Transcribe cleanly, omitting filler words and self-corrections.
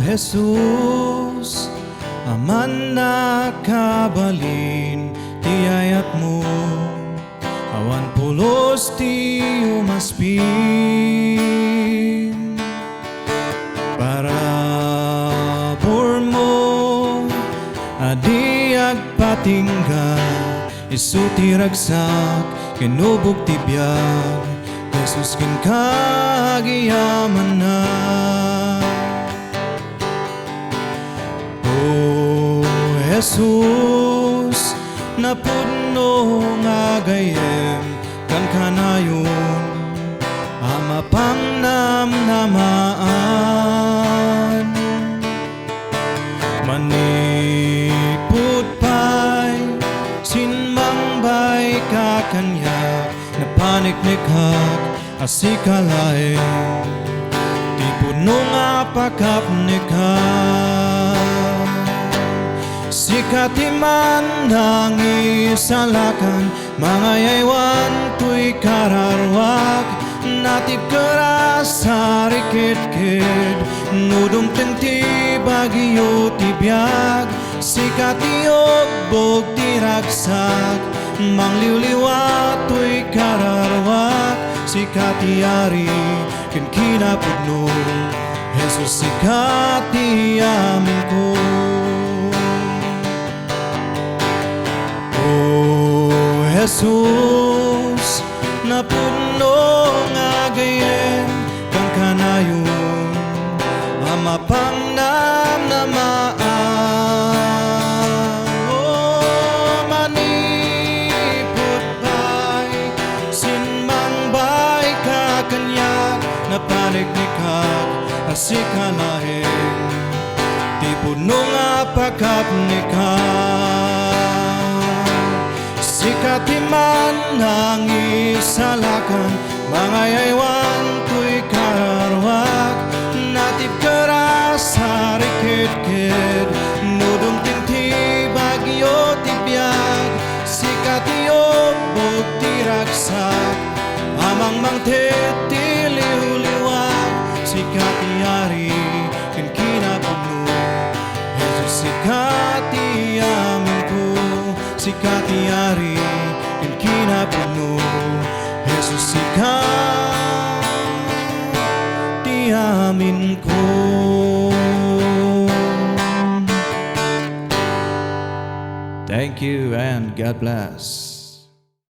Jesus, aman na kabalin, tiyayat mo, awan pulos ti umaspin. Para mo, adi agpatingga, isu ti ragsak, kinubog ti biyag, Jesus kin kagiyaman na. Jesus, napudno nga gayem kan kanayon, ama pang namnamaan. Manipud pa'y sinmangbay kakanyak, napaniknikhak asikalaeng, di puno nga pakapnikhak. Sikatiman ng isalakan, mga yaywan tuy kararwak, natip keras sarikit-kit, nudum tenti bagyo tibiyag, sikati ogbog tiragsak, mangliwliwat tuy kararwak, sikati ari kinkinapudno, Jesus sikati amin ko. Jesus, napudno nga gayem kang kanayon, ama pang namnamaan. Manipud pa'y sinmangbay kakanyak, napaniknikhak asikalaeng, di puno nga pakapnikhak. Sikatiman ng isalakan, mga yaywan tuy kararwak, natip keras sarikit-kit, nudum tinti bagyo tibiyag, sikati ogbog tiragsak, amang mangtit tiliw-liwag, sikati ari kinkinapudno, Jesus sikati amin ko, sikati ari kinkinapudno, Jesus sikati amin ko. Thank you and God bless.